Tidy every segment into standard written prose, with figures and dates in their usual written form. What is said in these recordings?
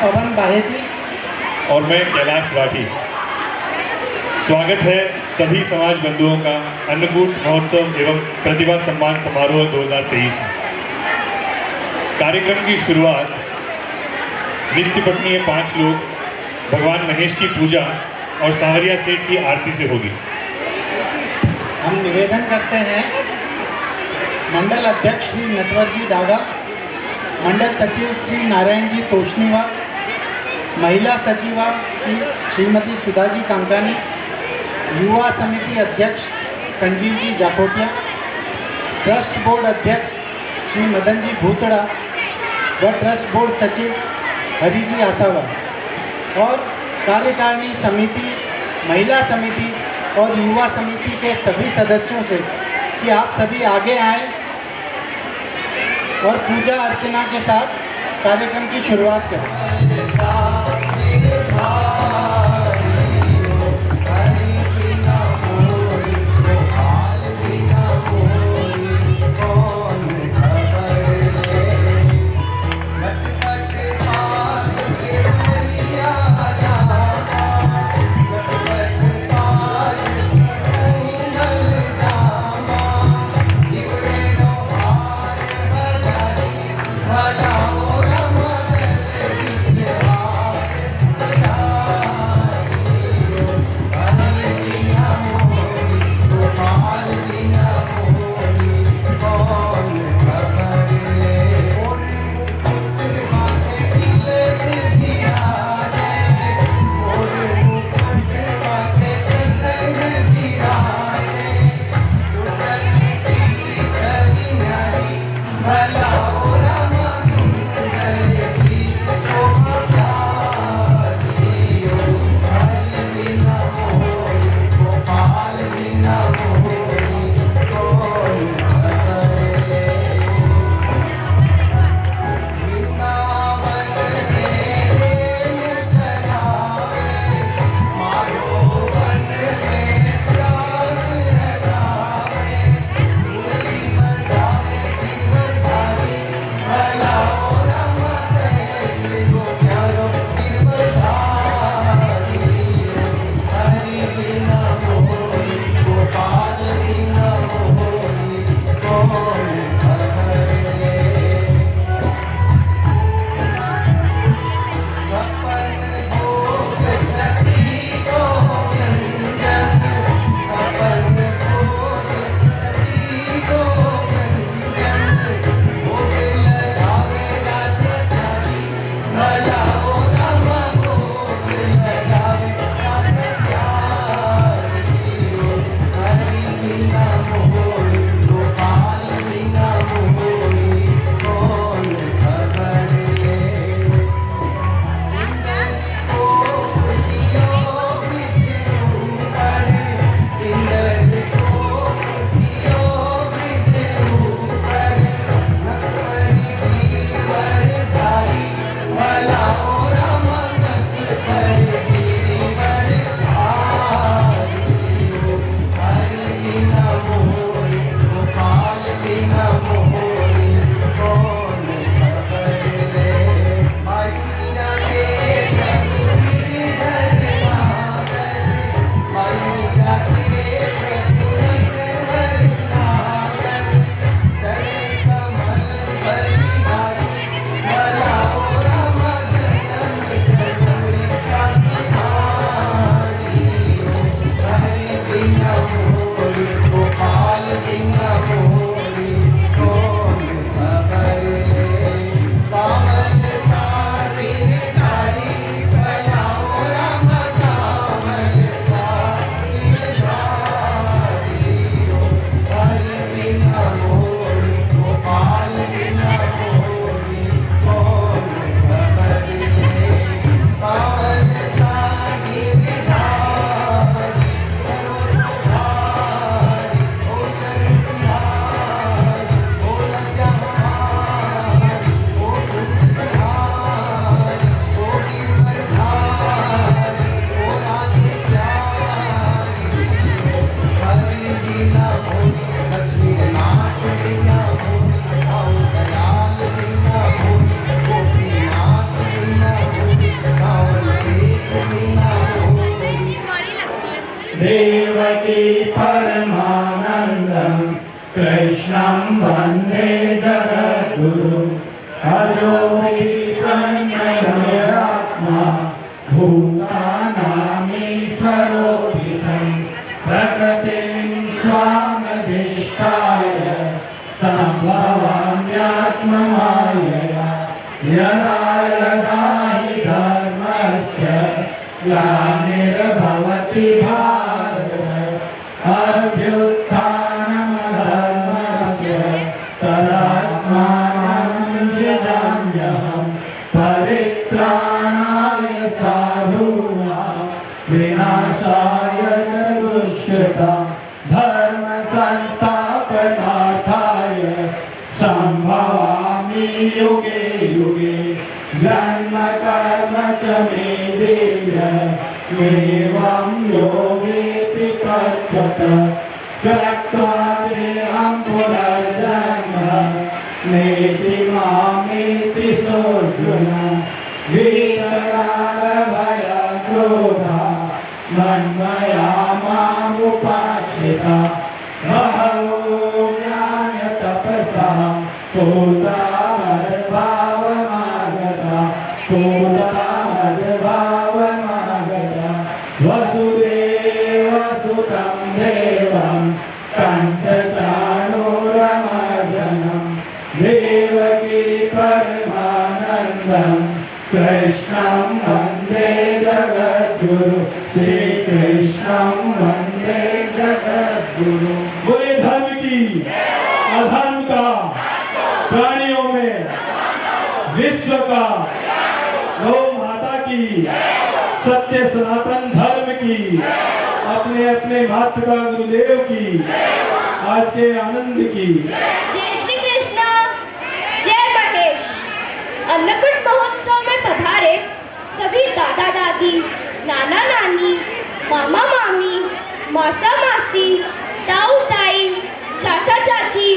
पवन बाहेती और मैं कैलाश राठी। स्वागत है सभी समाज बंधुओं का अन्नकूट महोत्सव एवं प्रतिभा सम्मान समारोह 2023 में। कार्यक्रम की शुरुआत नित्य पठनीय 5 लोग भगवान महेश की पूजा और सांवरिया सेठ की आरती से होगी। हम निवेदन करते हैं मंडल अध्यक्ष श्री नटवर जी डागा, मंडल सचिव श्री नारायण जी तोशनीवा, महिला सचिवा श्रीमती सुधा जी कांकानी, युवा समिति अध्यक्ष संजीव जी जाखोटिया, ट्रस्ट बोर्ड अध्यक्ष श्री मदन जी भूतड़ा व ट्रस्ट बोर्ड सचिव हरि जी आसावा और कार्यकारिणी समिति, महिला समिति और युवा समिति के सभी सदस्यों से कि आप सभी आगे आएं और पूजा अर्चना के साथ कार्यक्रम की शुरुआत करें। देवकी परमानन्दं कृष्णं वन्दे जगद्गुरु अजोऽपि सन्मयात्मा भूतानामीश्वरोऽपि सन् प्रकृतिं स्वामधिष्ठाय सम्भवाम्यात्ममायया यदा यदा हि धर्मस्य ग्लानिर्भवति भारत अभ्युत्थानमधर्मस्य तदात्मानं सृजाम्यहं परित्राणाय साधूनां विनाशाय च दुष्कृतां धर्म संस्थापनार्थाय सम्भवामि युगे युगे जन्म कर्म च मे देय एवं योगेति तत्त्वतः त्यक्त्वा देहं पुनर्जन्म नेति मामेति सोऽर्जुन वीतरागभयक्रोधा मन्मया मामुपाश्रिता बहवो ज्ञानतपसा पूता मद्भावमागता वसुदेवसुतं देवं कंसचाणूरमर्दनं देवकी परमानन्दं कृष्णं वन्दे जगद्गुरु श्रीकृष्णं वन्दे जगद्गुरु। बोले धर्म की अधर्म का प्राणियों में विश्व का गौ माता की सत्य सनातन धर्म की अपने अपने मातृका गुरुदेव की आज के आनंद की जय श्री कृष्ण, जय महेश। अन्नकूट महोत्सव में पधारे सभी दादा दादी, नाना नानी, मामा मामी, मासा मासी, ताऊ ताई, चाचा चाची,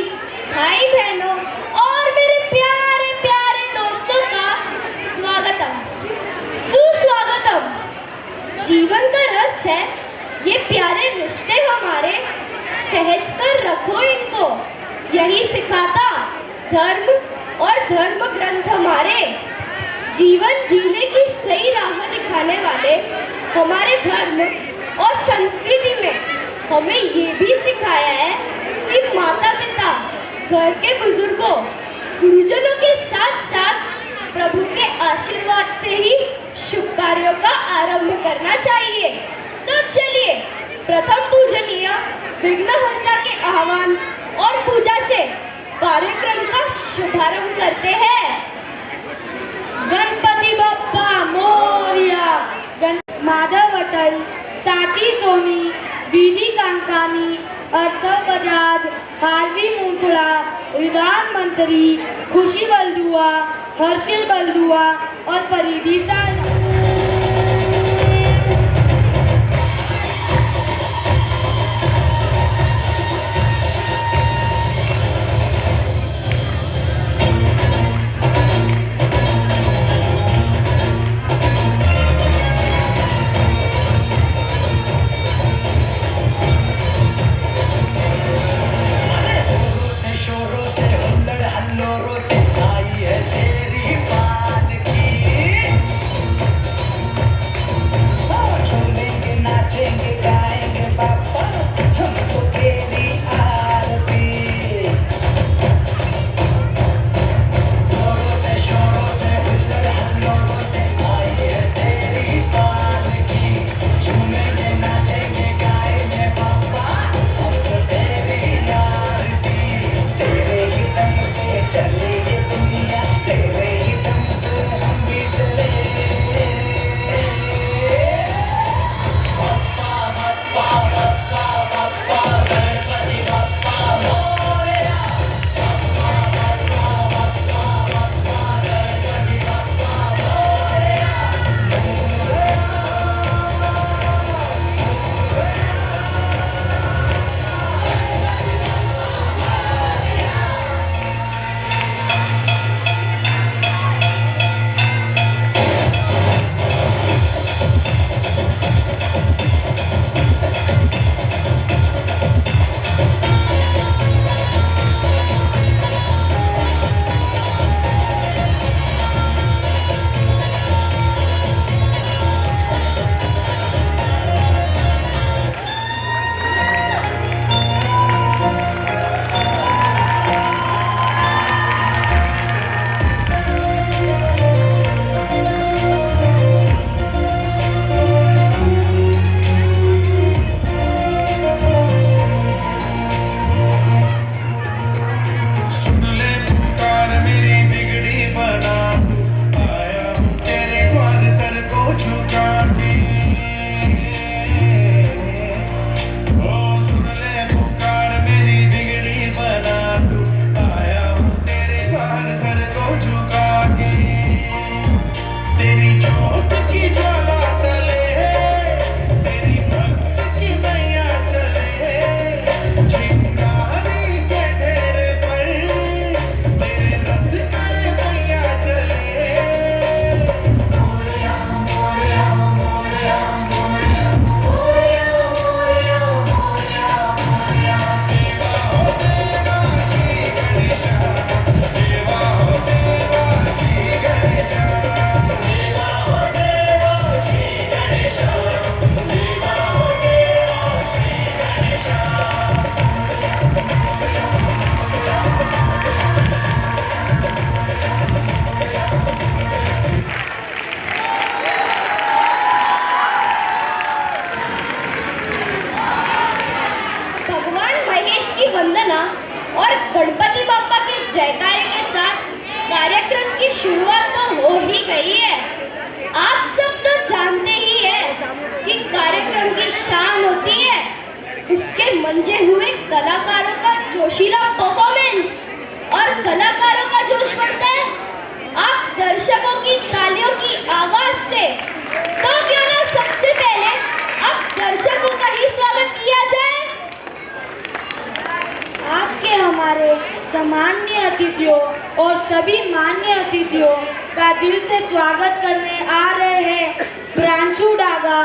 भाई बहनों और मेरे प्यारे प्यारे दोस्तों का स्वागतम, सुस्वागतम। जीवन का रस है ये प्यारे रिश्ते हमारे, सहज कर रखो इनको, यही सिखाता धर्म और धर्म ग्रंथ हमारे। जीवन जीने की सही राह दिखाने वाले हमारे धर्म और संस्कृति में हमें ये भी सिखाया है कि माता पिता, घर के बुजुर्गों, गुरुजनों के साथ साथ प्रभु के आशीर्वाद से ही शुभ कार्यों का आरंभ करना चाहिए। तो चलिए प्रथम पूजनीय विघ्नहर्ता के आह्वान और पूजा से कार्यक्रम का शुभारंभ करते हैं। गणपति बप्पा मोरया। माधव अटल, साची सोनी, विधि कांकानी, अर्थ बजाज, हार्वी मूंथड़ा, रिदान मंत्री, खुशी बलदुआ, हर्षिल बलदुआ और परिधि सारना। वंदना और गणपति बाप्पा के जयकारे के साथ कार्यक्रम की शुरुआत तो हो ही गई है। आप सब तो जानते ही है कि कार्यक्रम की शान होती है उसके मंजे हुए कलाकारों का जोशीला परफॉर्मेंस, और कलाकारों का जोश बढ़ता है आप दर्शकों की तालियों की आवाज से। तो क्यों ना सबसे पहले अब दर्शकों का ही स्वागत किया जाए। आज के हमारे सम्माननीय अतिथियों और सभी मान्य अतिथियों का दिल से स्वागत करने आ रहे हैं प्रांशु डागा,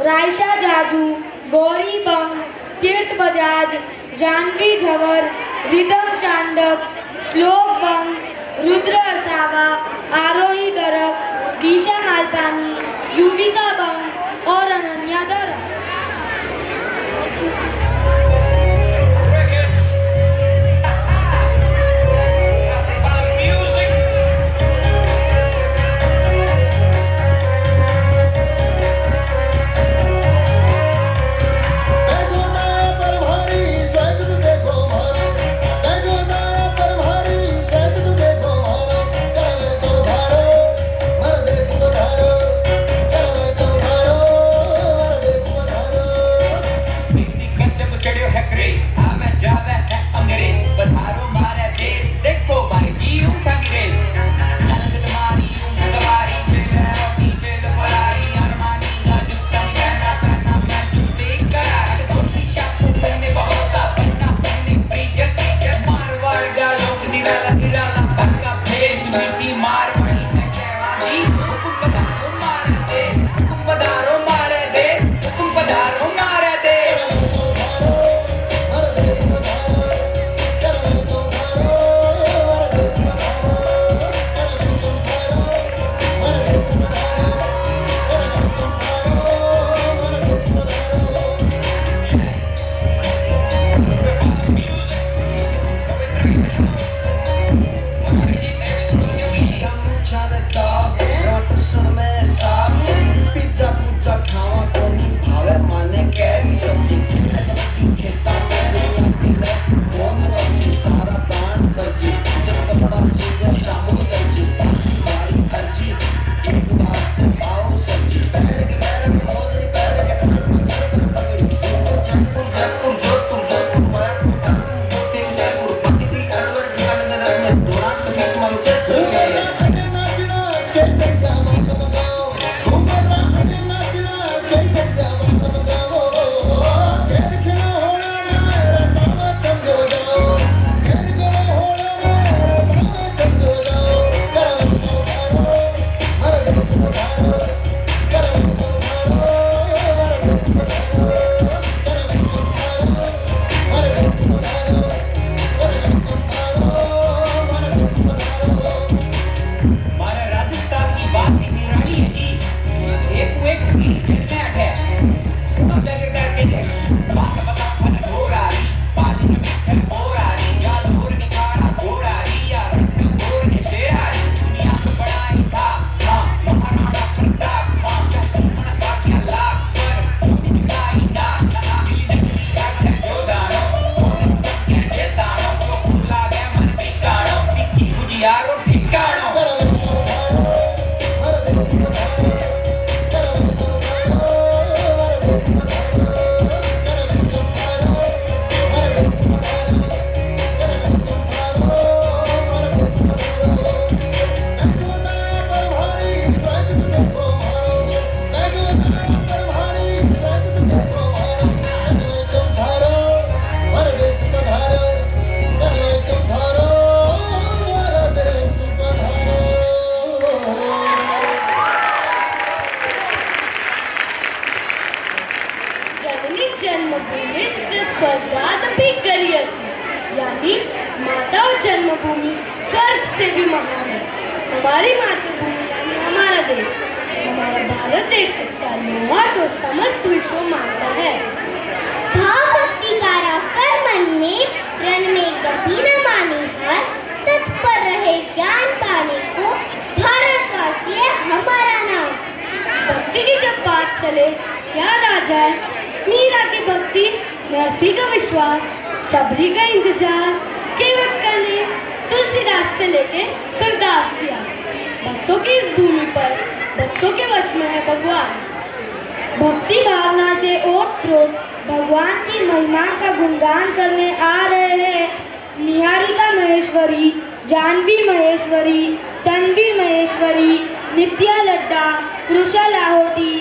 रायशा जाजू, गौरी बंग, तीर्थ बजाज, जानवी झवर, रिदम चांडक, श्लोक बंग, रुद्र असावा, आरोही गर्ग, दिशा मालपानी, युविका बंग और अनन्या दर। यानी माता और जन्मभूमि स्वर्ग से भी महान है। हमारी मातृभूमि यानी हमारा देश, हमारा भारत देश इसका लोहा तो समस्त विश्व मानता है। भाव भक्ति गारा कर मन में, रण में कभी न माने हार, तत्पर रहे ज्ञान पाने को, भारतवासी है हमारा नाम। भक्ति की जब बात चले याद आ जाए मीरा की भक्ति, नरसी का विश्वास, शबरी का इंतजार, केवट का ने तुलसीदास से लेके सूरदास की आस। भक्तों की इस भूमि पर भक्तों के वश में है भगवान। भक्ति भावना से ओतप्रोत भगवान की महिमा का गुणगान करने आ रहे हैं निहारिका महेश्वरी, जानवी महेश्वरी, तन्वी महेश्वरी, नित्या लड्डा, कृषा लाहोटी,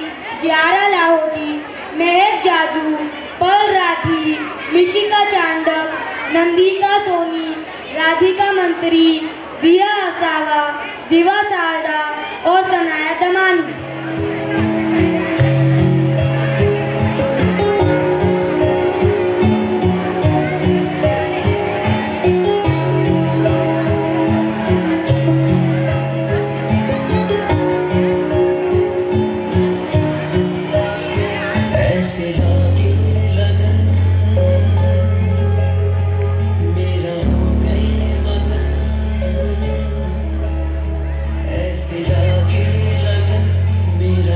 ग्यारा लाहोटी, महक जाजू, पल राठी, मिशिका चांडक, नंदिका सोनी, राधिका मंत्री, दिया असावा, दिवा सारडा और सनाया दमानी। ऐसे लागे लगन मेरा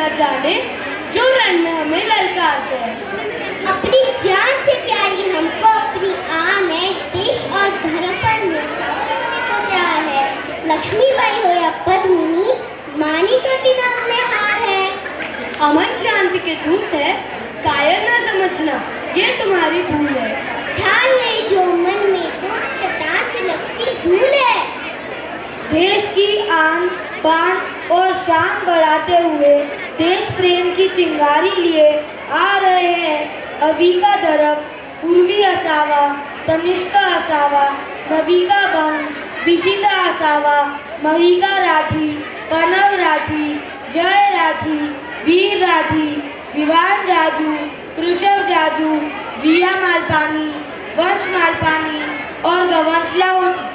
न जाने जो रण में हमें ललकारते हैं। अपनी जान से प्यारी हमको अपनी आन है, देश और धर्म पर न्यौछावर करने को तैयार है। लक्ष्मीबाई हो या पद्मिनी, मानी का बिना उन्हें हार है। अमन शांति के दूत है, कायर न समझना ये तुम्हारी भूल है। ठान ले जो मन में तो चट्टान की लगती धूल है। देश की आन बान और शान बढ़ाते हुए देश प्रेम की चिंगारी लिए आ रहे हैं अविका दरक, पूर्वी असावा, तनिष्का असावा, नविका बंग, दिशिता असावा, महिका राठी, पनव राठी, जय राठी, वीर राठी, विवान जाजू, कृषव जाजू, जिया मालपानी, वंश मालपानी और गवंश लाहौटी।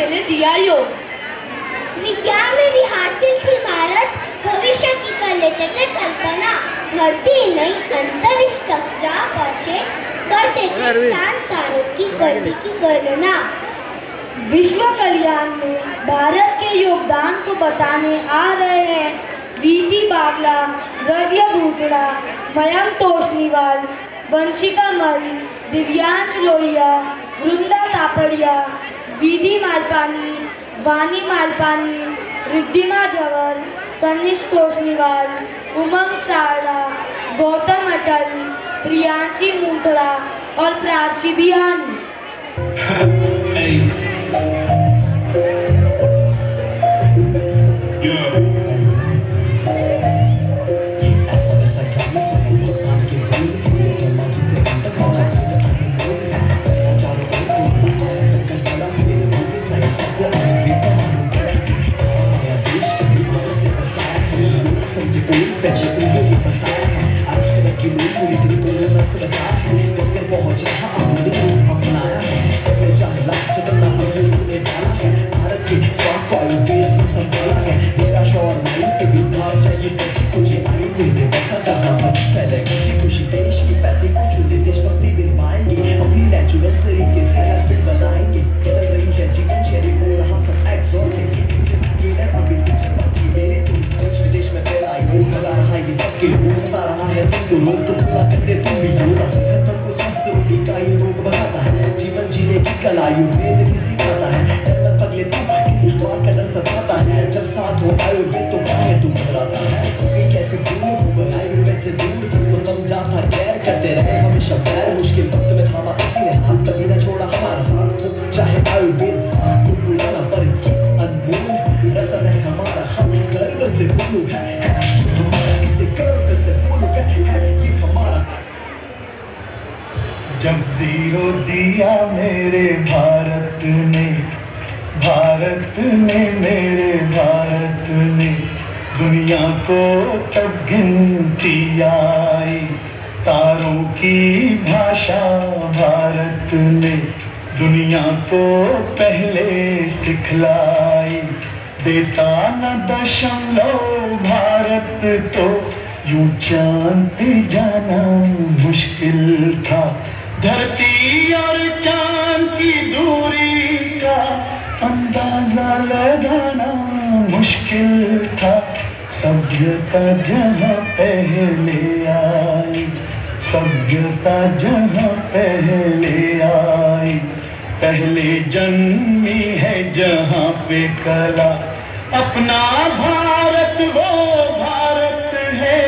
के लिए दिया योग। विज्ञान में भी हासिल थी भारत, भविष्य की कर लेते थे कल्पना। धरती नहीं अंतरिक्ष तक जा पहुंचे, करते थे चांद तारों की गति की गणना। विश्व कल्याण में भारत के योगदान को बताने आ रहे हैं वीटी बागला, रवि भूतड़ा, मयंक तोषनीवाल, वंशिका मल, दिव्यांश लोहिया, वृंदा तापड़िया, विधि मालपानी, वानी मालपानी, रिद्धिमा जवर, कनिष्क तोषनीवाल, उमंग सारड़ा, गौतम अटल, प्रियांशी मूतड़ा और प्राची बिहानी। जब जीरो दिया मेरे भारत ने मेरे भारत ने, दुनिया को तब गिनती आई। तारों की भाषा भारत ने दुनिया को पहले सिखलाई। देता न दशमलव भारत तो यूं चांद पे जाना मुश्किल था। धरती और चांद की दूरी का अंदाजा लगाना मुश्किल था। सभ्यता जहाँ पहले आई, सभ्यता जहाँ पहले आई, पहले जन्मी है जहाँ पे कला। अपना भारत वो भारत है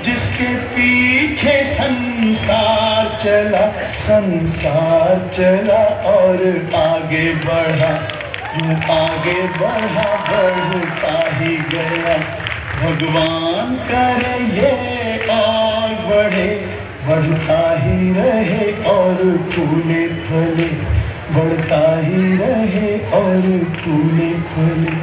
जिसके पीछे संसार चला, संसार चला और आगे बढ़ा, यूं आगे बढ़ा बढ़ता ही गया। भगवान करे ये और बढ़े, बढ़ता ही रहे और फूले फले, बढ़ता ही रहे और फूले फले।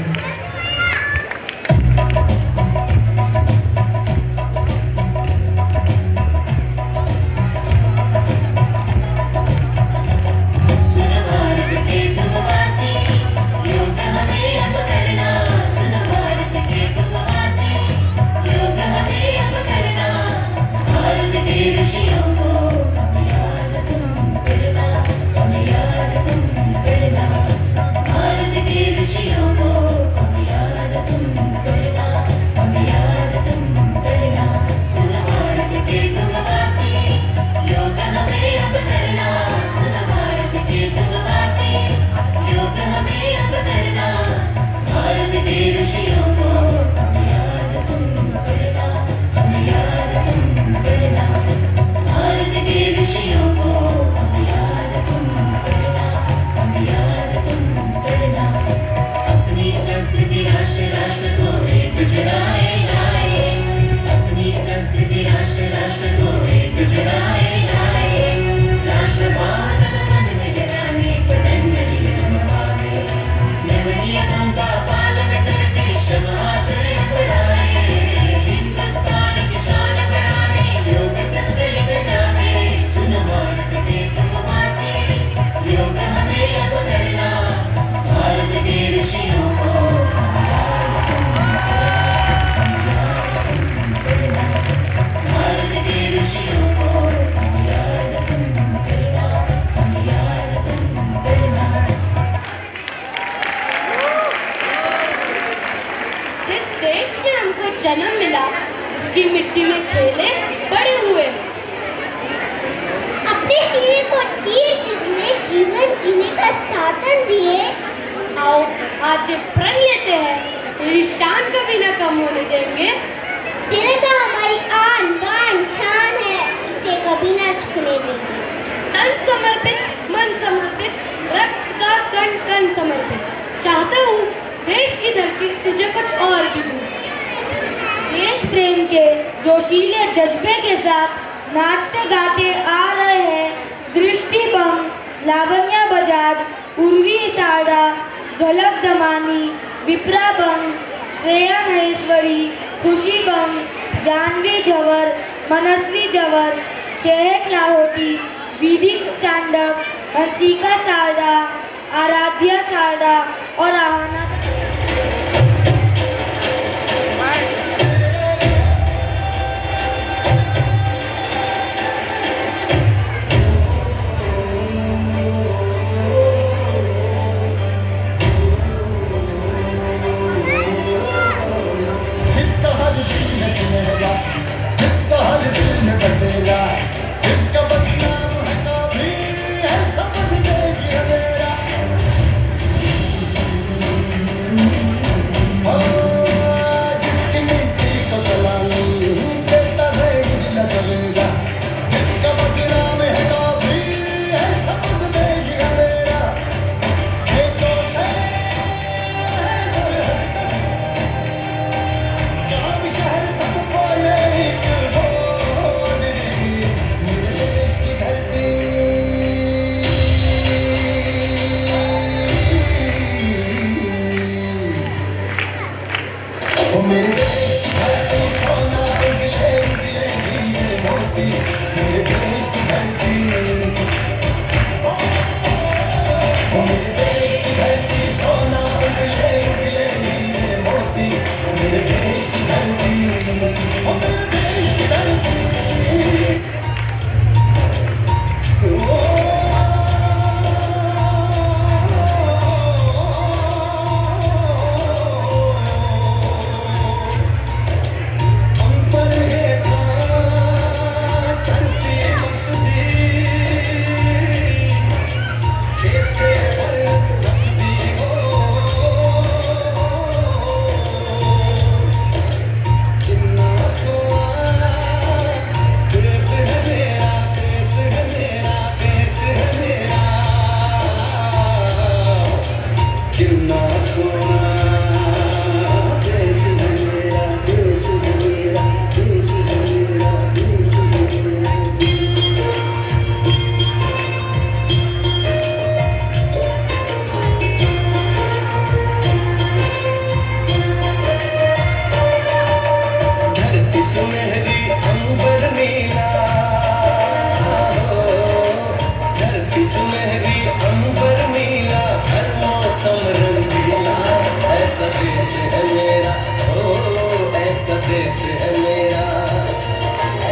का पालन करते देश में हमको जन्म मिला, जिसकी मिट्टी में खेले बड़े हुए। अपने सीने को चीर जिसने जीवन जीने का साधन दिए। आओ आज ये प्रण लेते हैं, तेरी शान कभी न कम होने देंगे। तिरंगा हमारी आन बान शान है, इसे कभी ना झुकने देंगे। तन समर्पित, मन समर्पित, रक्त का कण कण समर्पित। चाहता हूँ देश की धरती तुझे कुछ और भी दूँ। देश प्रेम के जोशीले जज्बे के साथ नाचते गाते आ रहे हैं दृष्टि बम, लावण्या बजाज, उर्वी साड़ा, झलक दमानी, विप्रा बम, श्रेया महेश्वरी, खुशी बम, जानवी जवर, मनस्वी जवर, चेहक लाहौटी, विधि चांडक, हंसिका साड़ा, आराध्या साड़ा और आहाना।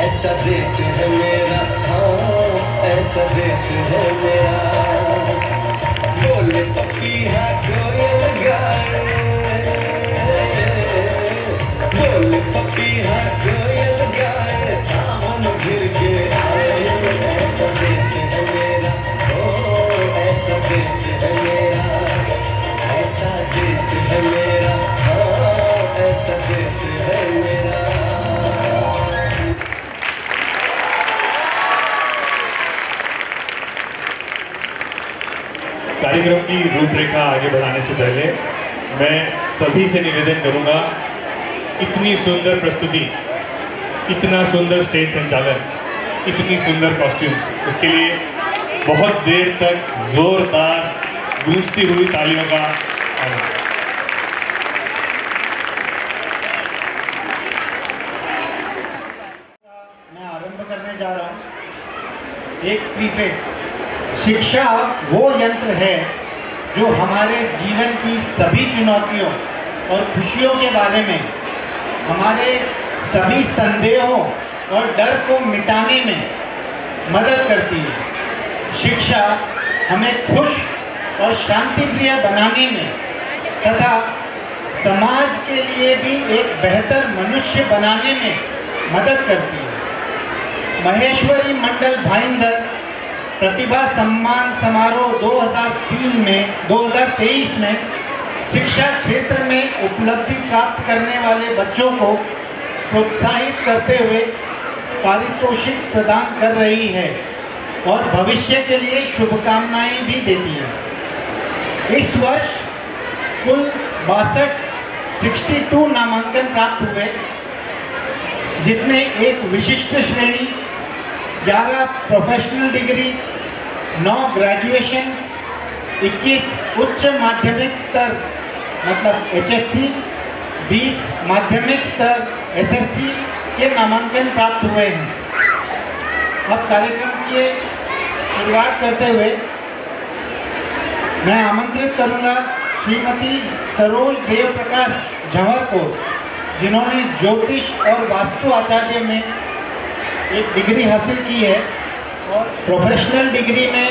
ऐसा देश है मेरा, हाँ ऐसा देश है मेरा। बोले पपीहा कोयल गाए, बोले पपीहा कोयल गाए, सावन फिर के आए। ऐसा देश है मेरा, ओ ऐसा देश है मेरा, ऐसा देश है मेरा, हाँ ऐसा देश है मेरा। कार्यक्रम की रूपरेखा आगे बढ़ाने से पहले मैं सभी से निवेदन करूंगा, इतनी सुंदर प्रस्तुति, इतना सुंदर स्टेज संचालन, इतनी सुंदर कॉस्ट्यूम्स, इसके लिए बहुत देर तक जोरदार गूंजती हुई तालियों का आनंद। मैं आरंभ करने जा रहा हूँ एक प्रीफेस। शिक्षा वो यंत्र है जो हमारे जीवन की सभी चुनौतियों और खुशियों के बारे में, हमारे सभी संदेहों और डर को मिटाने में मदद करती है। शिक्षा हमें खुश और शांतिप्रिय बनाने में तथा समाज के लिए भी एक बेहतर मनुष्य बनाने में मदद करती है। महेश्वरी मंडल भाईंदर प्रतिभा सम्मान समारोह 2023 में शिक्षा क्षेत्र में उपलब्धि प्राप्त करने वाले बच्चों को प्रोत्साहित करते हुए पारितोषिक प्रदान कर रही है और भविष्य के लिए शुभकामनाएं भी देती है। इस वर्ष कुल 62 नामांकन प्राप्त हुए, जिसमें एक विशिष्ट श्रेणी, 11 प्रोफेशनल डिग्री, 9 ग्रेजुएशन, 21 उच्च माध्यमिक स्तर मतलब HSC, 20 माध्यमिक स्तर SSC के नामांकन प्राप्त हुए हैं। अब कार्यक्रम की शुरुआत करते हुए मैं आमंत्रित करूंगा श्रीमती सरोज देव प्रकाश झंवर को, जिन्होंने ज्योतिष और वास्तु आचार्य में एक डिग्री हासिल की है और प्रोफेशनल डिग्री में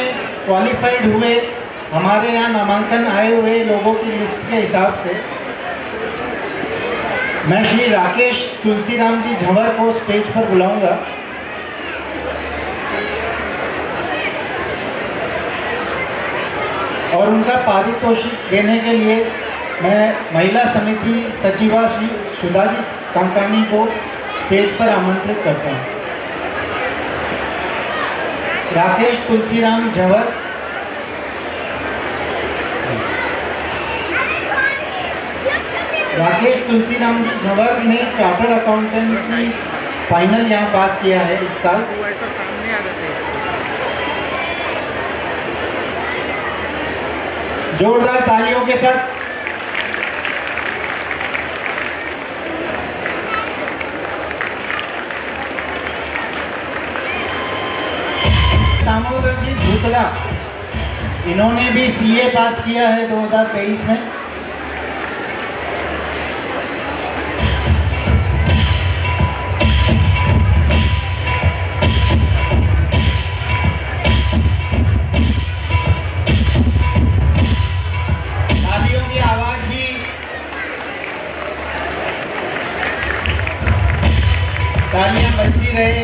क्वालिफाइड हुए हमारे यहाँ नामांकन आए हुए लोगों की लिस्ट के हिसाब से मैं श्री राकेश तुलसीराम जी झंवर को स्टेज पर बुलाऊंगा। और उनका पारितोषिक देने के लिए मैं महिला समिति सचिवा श्री सुधा जी कांकानी को स्टेज पर आमंत्रित करता हूँ। राकेश तुलसीराम झंवर। राकेश तुलसीराम जी झंवर ने चार्टर्ड अकाउंटेंसी फाइनल यहाँ पास किया है इस साल। जोरदार तालियों के साथ दामोदर जी भूतला, इन्होंने भी CA पास किया है 2023 में। तालियों की आवाज भी तालियां बजती रहे।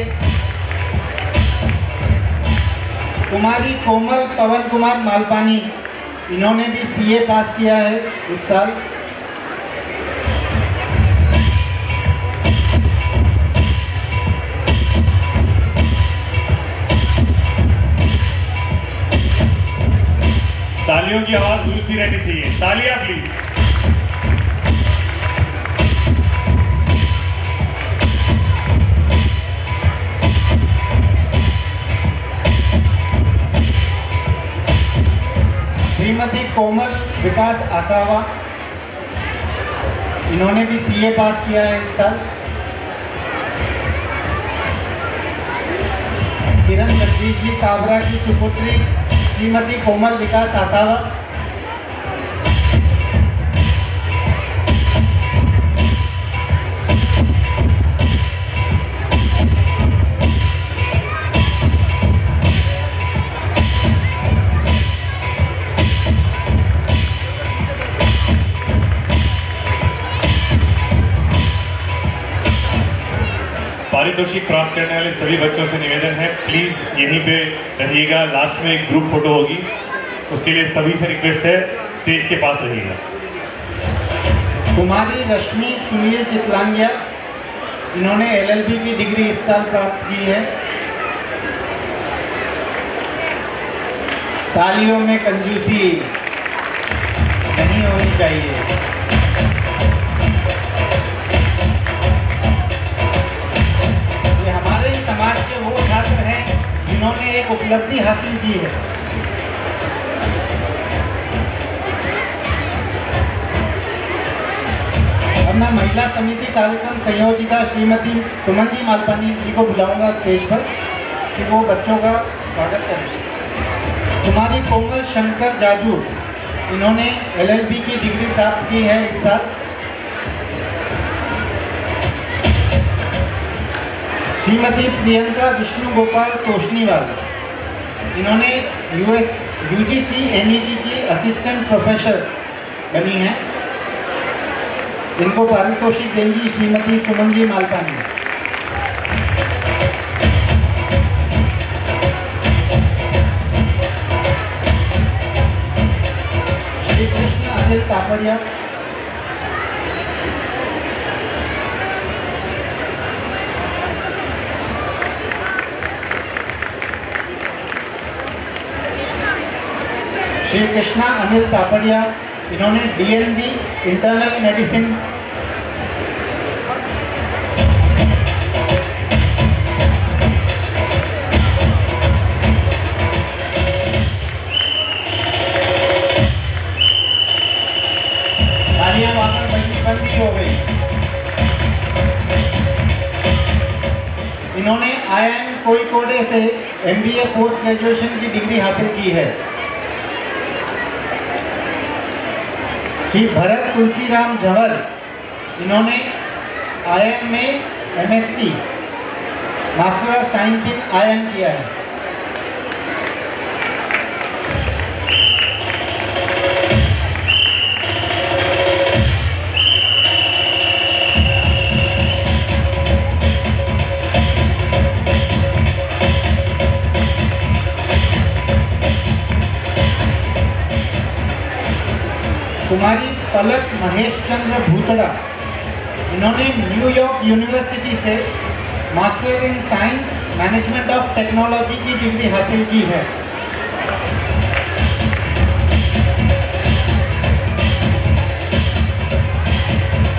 कुमारी कोमल पवन कुमार मालपानी, इन्होंने भी CA पास किया है इस साल। तालियों की आवाज गूंजती रहनी चाहिए। तालियां प्लीज। श्रीमती कोमल विकास आसावा, इन्होंने भी CA पास किया है इस साल। किरण जगदीश जी काबरा की सुपुत्री श्रीमती कोमल विकास आसावा। पारितोषिक प्राप्त करने वाले सभी बच्चों से निवेदन है, प्लीज यहीं पे रहिएगा। लास्ट में एक ग्रुप फोटो होगी, उसके लिए सभी से रिक्वेस्ट है स्टेज के पास रहिएगा। कुमारी रश्मि सुनील चितलांगिया, इन्होंने LLB की डिग्री इस साल प्राप्त की है। तालियों में कंजूसी नहीं होनी चाहिए। समाज के वो छात्र हैं जिन्होंने एक उपलब्धि हासिल की है। अब मैं महिला समिति कार्यक्रम संयोजिका श्रीमती सुमन जी मालपानी जी को बुलाऊंगा स्टेज पर कि वो बच्चों का स्वागत करें। कुमारी कोमल शंकर जाजू, इन्होंने LLB की डिग्री प्राप्त की है इस साल। श्रीमती प्रियंका विष्णु गोपाल तोशनीवाल, इन्होंने UGC NET की असिस्टेंट प्रोफेसर बनी हैं। इनको पारितोषिक देंगी श्रीमती सुमन जी मालपानी। श्री कृष्ण अनिल तापड़िया। श्री कृष्णा अनिल तापड़िया, इन्होंने DNB इंटरनल मेडिसिन तालियां वापस बंदी हो गई। इन्होंने IIM कोझिकोड से MBA पोस्ट ग्रेजुएशन की डिग्री हासिल की है। श्री भरत तुलसीराम जवर, इन्होंने IIM में MSc master of science in IIM किया है। कुमारी पलक महेश चंद्र भूतड़ा, इन्होंने न्यूयॉर्क यूनिवर्सिटी से master in science management of technology की डिग्री हासिल की है।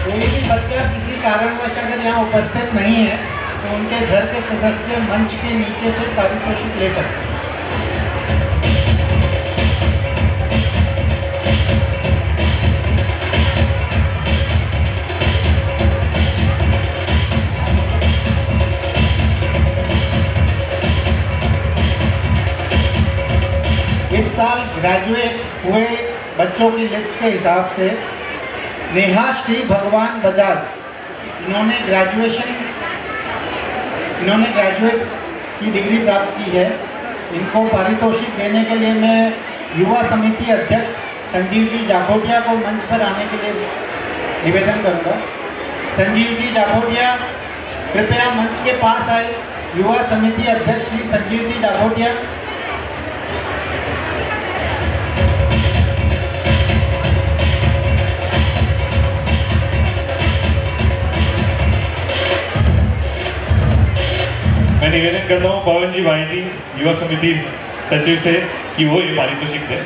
कोई भी बच्चा किसी कारणवश अगर यहाँ उपस्थित नहीं है तो उनके घर के सदस्य मंच के नीचे से पारितोषिक ले सकते हैं। इस साल ग्रेजुएट हुए बच्चों की लिस्ट के हिसाब से नेहा श्री भगवान बजाज, इन्होंने ग्रेजुएट की डिग्री प्राप्त की है। इनको पारितोषिक देने के लिए मैं युवा समिति अध्यक्ष संजीव जी जाखोटिया को मंच पर आने के लिए निवेदन करूंगा। संजीव जी जाखोटिया कृपया मंच के पास आए। युवा समिति अध्यक्ष श्री संजीव जी जाखोटिया। मैं निवेदन करता हूँ पवन जी वाहिनी युवा समिति सचिव से कि वो ये पारितोषिक दें।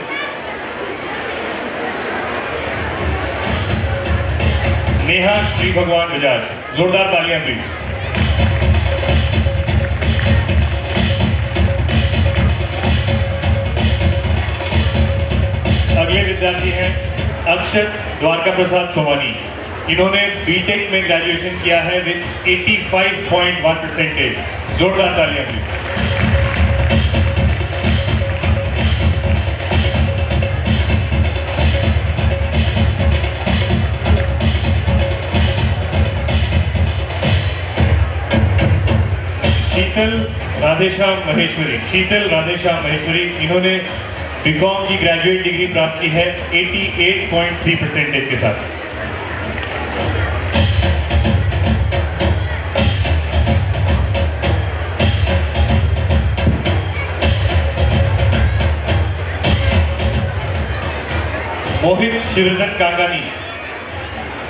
नेहा श्री भगवान बजाज, जोरदार तालियां प्लीज। अगले विद्यार्थी हैं अक्षत द्वारका प्रसाद सोमानी, इन्होंने बीटेक में ग्रेजुएशन किया है विद 85.1%। जोरदार तालियां प्लीज। शीतल राधेश्याम महेश्वरी, इन्होंने बीकॉम की ग्रेजुएट डिग्री प्राप्त की है 88.3% के साथ। मोहित शिवरतन कांगानी,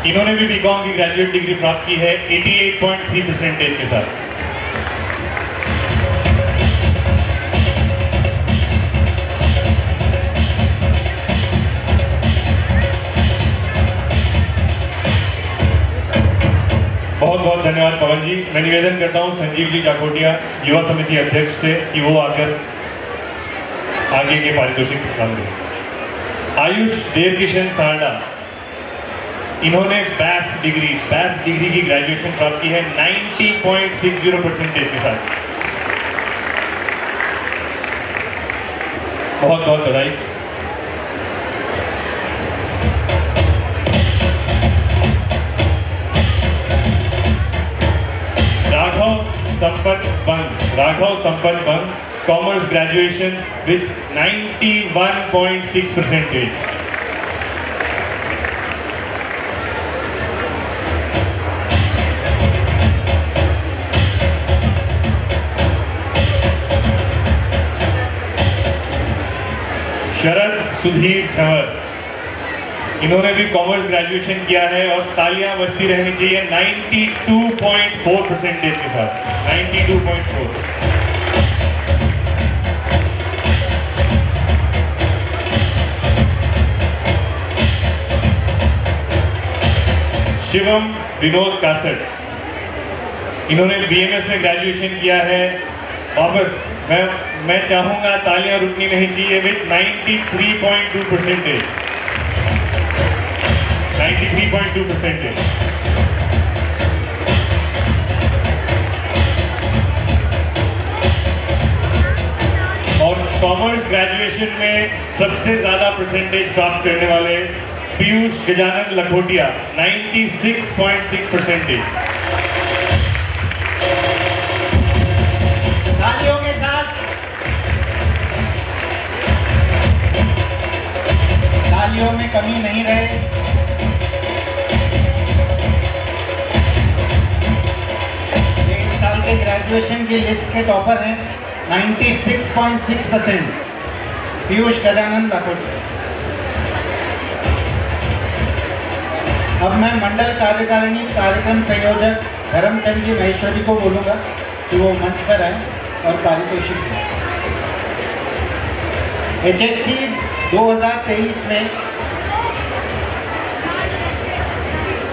इन्होंने भी बीकॉम की ग्रेजुएट डिग्री प्राप्त की है 88.3% के साथ। बहुत बहुत धन्यवाद पवन जी। मैं निवेदन करता हूं संजीव जी जाखोटिया युवा समिति अध्यक्ष से कि वो आकर आगे के पारितोषिक मांगे। आयुष देवकिशन सारडा, इन्होंने बैफ डिग्री की ग्रेजुएशन प्राप्त की है 90.60% के साथ। बहुत बहुत बधाई। Raghav Sampat Bang, commerce graduation with 91.6%। Sudhir Jhanwar, इन्होंने भी कॉमर्स ग्रेजुएशन किया है और तालियां बजती रहनी चाहिए 92.4 परसेंटेज के साथ। 92.4। शिवम विनोद कासट, इन्होंने बीएमएस में ग्रेजुएशन किया है। वापस मैं चाहूंगा तालियां रुकनी नहीं चाहिए विद 93.2 परसेंटेज। 93.2 परसेंटेज। और कॉमर्स ग्रेजुएशन में सबसे ज्यादा परसेंटेज प्राप्त करने वाले पीयूष गजानन लखोटिया, 96.6 परसेंटेज। तालियों के साथ तालियों में कमी नहीं रहे। एक साल के ग्रेजुएशन की लिस्ट के टॉपर हैं 96.6% पीयूष गजानन लखोटिया। अब मैं मंडल कार्यकारिणी कार्यक्रम संयोजक धर्मचंद जी महेश्वरी को बोलूँगा कि वो मंच पर आए और पारितोषिक दें। HSC 2023 में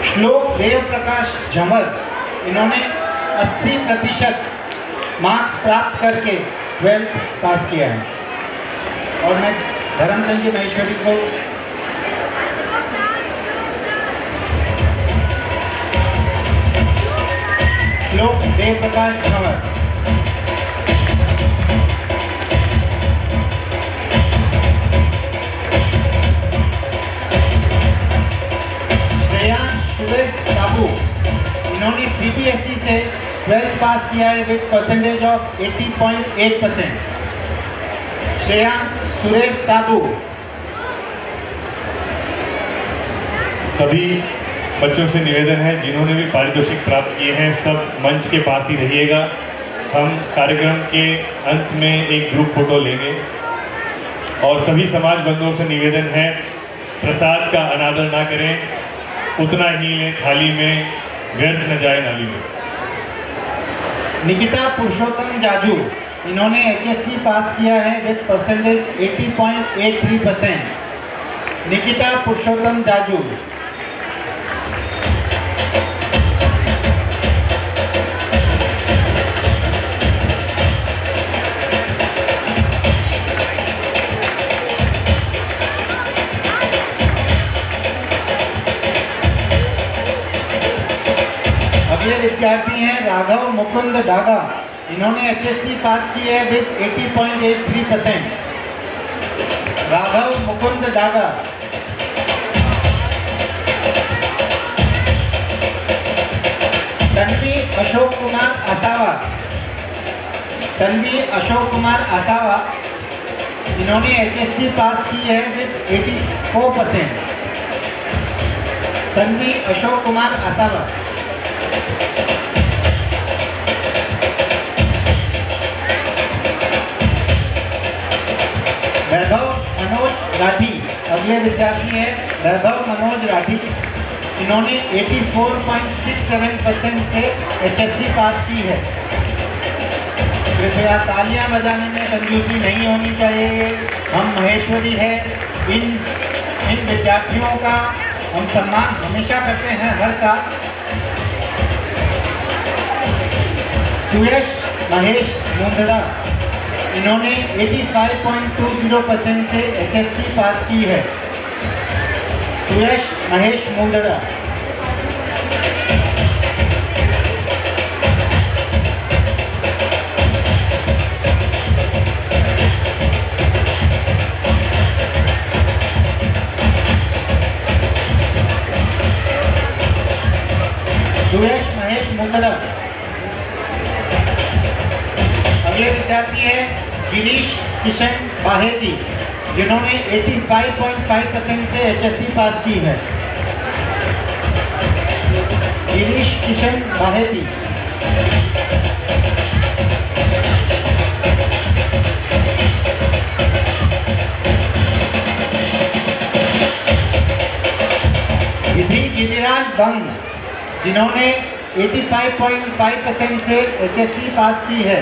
श्लोक देव प्रकाश झंवर, इन्होंने 80% मार्क्स प्राप्त करके 12th पास किया है। और मैं धर्मचंद जी महेश्वरी को श्लोक देव प्रकाश झंवर। श्रेयांश सुरेश बाबू, इन्होंने CBSE से 12th पास किया है with percentage of 80.8%। Shreyansh Suresh Saboo. सभी बच्चों से निवेदन है जिन्होंने भी पारितोषिक प्राप्त किए हैं, सब मंच के पास ही रहिएगा। हम कार्यक्रम के अंत में एक ग्रुप फोटो लेंगे। और सभी समाज बंधुओं से निवेदन है प्रसाद का अनादर ना करें, उतना ही लें थाली में, व्यर्थ न जाए नाली में। निकिता पुरुषोत्तम जाजू, इन्होंने HSC पास किया है विद परसेंटेज 80.83%। निकिता पुरुषोत्तम जाजू। अगले विद्यार्थी हैं राघव मुकुंद डागा, इन्होंने HSC पास की है विद 80.83%। राघव मुकुंद डागा। तन्वी अशोक कुमार आसावा, तन्वी अशोक कुमार आसावा, इन्होंने HSC पास की है विद 84%। तन्वी अशोक कुमार आसावा। वैभव मनोज राठी, अगले विद्यार्थी हैं वैभव मनोज राठी, इन्होंने 84.67% से HSC पास की है। कृपया तालियां बजाने में कंजूसी नहीं होनी चाहिए। हम महेश्वरी है, इन विद्यार्थियों का हम सम्मान हमेशा करते हैं हर साल। सुयश महेश मुंदड़ा, इन्होंने 85.20% से HSC पास की है। सुयश महेश मुंदड़ा। सुयश महेश मुंदड़ा। अगले विद्यार्थी हैं गिरीश किशन बाहेती, जिन्होंने 85.5% से HSC पास की है। गिरीश किशन बाहेती। गिरिराज बंग, जिन्होंने 85.5% से HSC पास की है।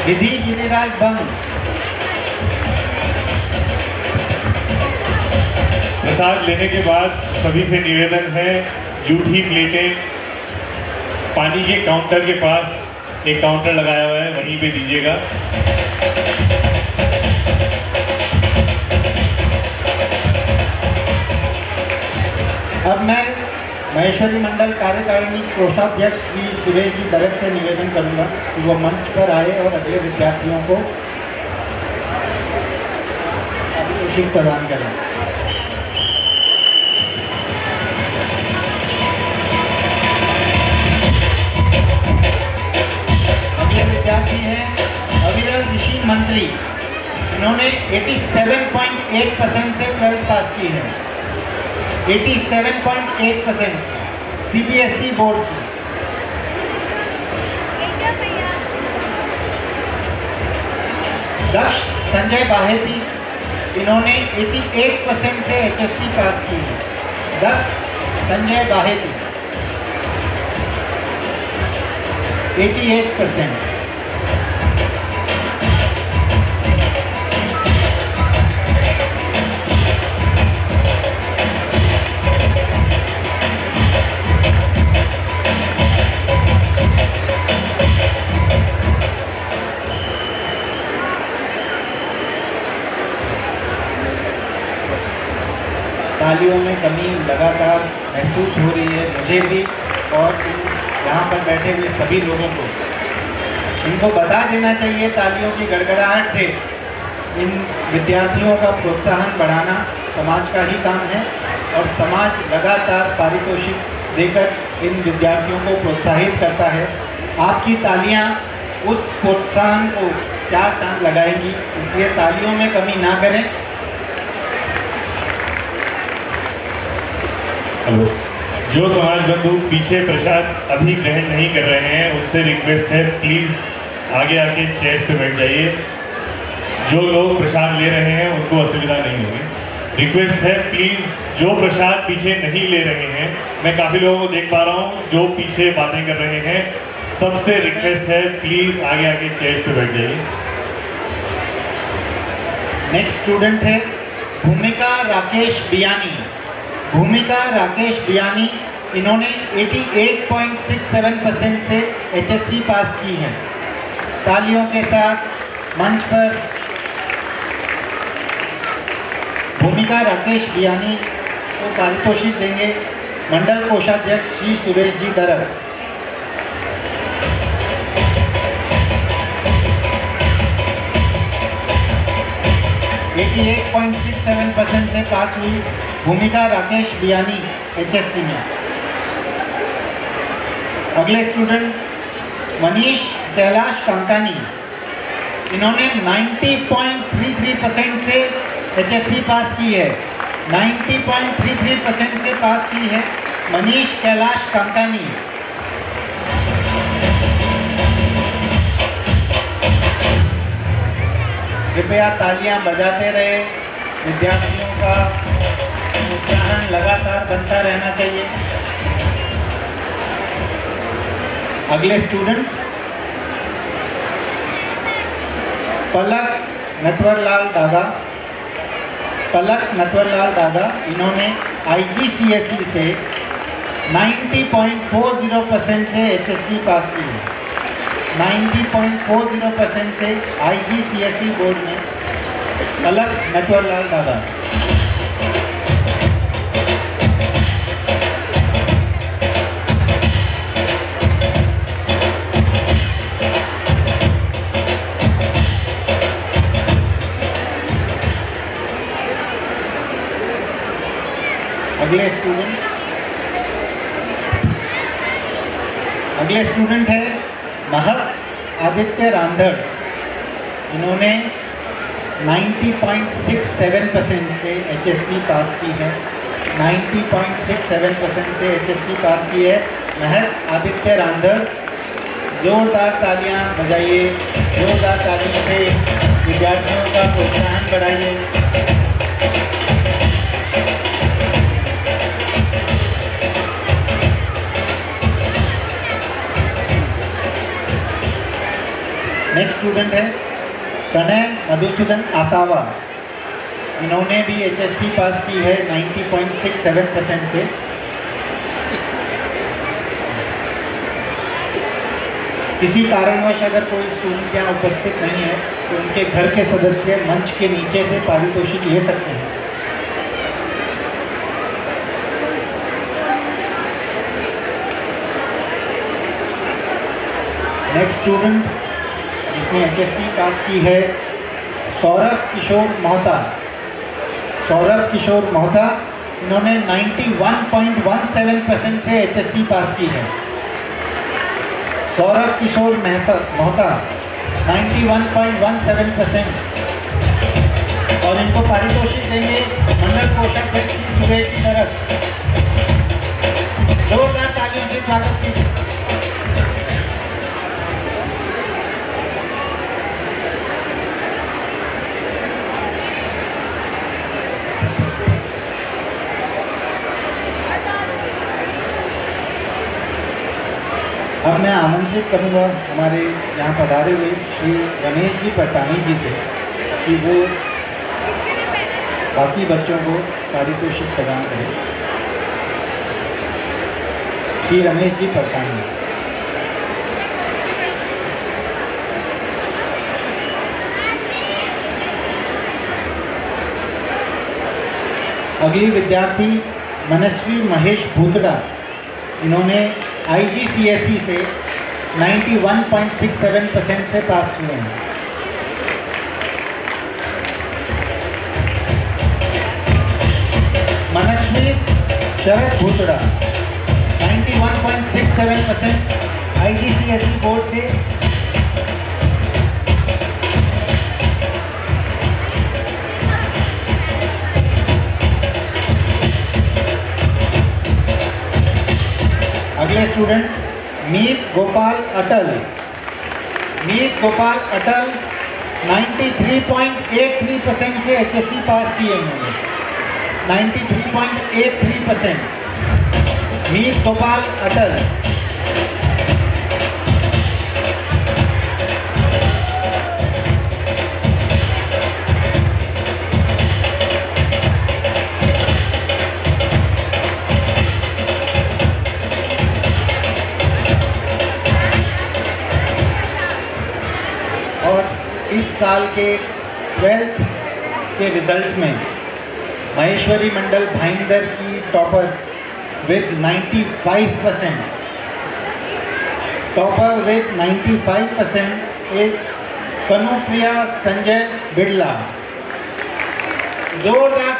विधि गिरिराज बंग। प्रसाद लेने के बाद सभी से निवेदन है, जूठी प्लेटें पानी के काउंटर के पास एक काउंटर लगाया हुआ है, वहीं पे दीजिएगा। अब मैं महेश्वरी मंडल कार्यकारिणी कोषाध्यक्ष श्री सुरेश जी दरक से निवेदन करूंगा कि वो मंच पर आए और अगले विद्यार्थियों को अभिषेक प्रदान करें। अगले विद्यार्थी हैं अविरल ऋषि मंत्री। इन्होंने 87.8% से 12th पास की है। 87.8% CBSE बोर्ड से। दक्ष संजय बाहेती, इन्होंने 88% से HSC पास की है। दक्ष संजय बाहेती 88%। तालियों में कमी लगातार महसूस हो रही है, मुझे भी और यहाँ पर बैठे हुए सभी लोगों को। इनको बता देना चाहिए तालियों की गड़गड़ाहट से इन विद्यार्थियों का प्रोत्साहन बढ़ाना समाज का ही काम है और समाज लगातार पारितोषिक देकर इन विद्यार्थियों को प्रोत्साहित करता है। आपकी तालियाँ उस प्रोत्साहन को 4 चांद लगाएंगी, इसलिए तालियों में कमी ना करें। जो समाज बंधु पीछे प्रसाद अभी ग्रहण नहीं कर रहे हैं, उनसे रिक्वेस्ट है प्लीज़ आगे आके चेयर्स पे बैठ जाइए। जो लोग प्रसाद ले रहे हैं उनको असुविधा नहीं होगी। रिक्वेस्ट है प्लीज़, जो प्रसाद पीछे नहीं ले रहे हैं, मैं काफ़ी लोगों को देख पा रहा हूँ जो पीछे बातें कर रहे हैं, सबसे रिक्वेस्ट है प्लीज़ आगे आके चेयर्स पे बैठ जाइए। नेक्स्ट स्टूडेंट है भूमिका राकेश बियानी। भूमिका राकेश बियानी, इन्होंने 88.67% से HSC पास की है। तालियों के साथ मंच पर भूमिका राकेश बियानी को पारितोषिक देंगे मंडल कोषाध्यक्ष श्री सुरेश जी दरक। %8.67% से पास हुई भूमिका राकेश बियानी HSC में। अगले स्टूडेंट मनीष कैलाश कांकानी, इन्होंने 90.33% से HSC पास की है। 90.33% से पास की है मनीष कैलाश कांकानी। कृपया तालियां बजाते रहे, विद्यार्थियों का प्रोत्साहन लगातार बनता रहना चाहिए। अगले स्टूडेंट पलक नटवरलाल डागा। पलक नटवरलाल डागा, इन्होंने IGCSE से 90.40% से HSC पास की है। 90.40% से IGCSE बोर्ड में पलक नटवरलाल डागा। अगले स्टूडेंट है महक आदित्य रांधड़। इन्होंने 90.67% से HSC पास की है। 90.67% से HSC पास की है महक आदित्य रांधड़। जोरदार तालियां बजाइए, जोरदार तालियों से विद्यार्थियों का प्रोत्साहन बढ़ाइए। नेक्स्ट स्टूडेंट है प्रणय मधुसूदन आसावा। इन्होंने भी HSC पास की है 90.67% से। किसी कारणवश अगर कोई स्टूडेंट यहाँ उपस्थित नहीं है तो उनके घर के सदस्य मंच के नीचे से पारितोषिक ले सकते हैं। नेक्स्ट स्टूडेंट जिसने HSC पास की है सौरभ किशोर मोहता। सौरभ किशोर मोहता, इन्होंने 91.17% से HSC पास की है। सौरभ किशोर मोहता 91.17%। और इनको पारितोषिक देंगे मंडल कोषाध्यक्ष सुरेश की तरफ। जोरदार तालियों से स्वागत कीजिए। अब मैं आमंत्रित करूंगा हमारे यहाँ पधारे हुए श्री रमेश जी पटानी जी से कि वो बाकी बच्चों को पारितोषिक प्रदान करें। श्री रमेश जी पटानी। अगली विद्यार्थी मनस्वी महेश भूतड़ा। इन्होंने IGCSE से 91.67% से पास हुए हैं। मनस्वी शरद भूतड़ा 91.67% IGCSE बोर्ड से। अगले स्टूडेंट मीत गोपाल अटल। मीत गोपाल अटल 93.83% से HSC पास किए उन्होंने। 93.83%। मीत गोपाल अटल। इस साल के 12th के रिजल्ट में महेश्वरी मंडल भाईंदर की topper with 95%। Topper with 95% is Kanupriya Sanjay Birla. जोरदार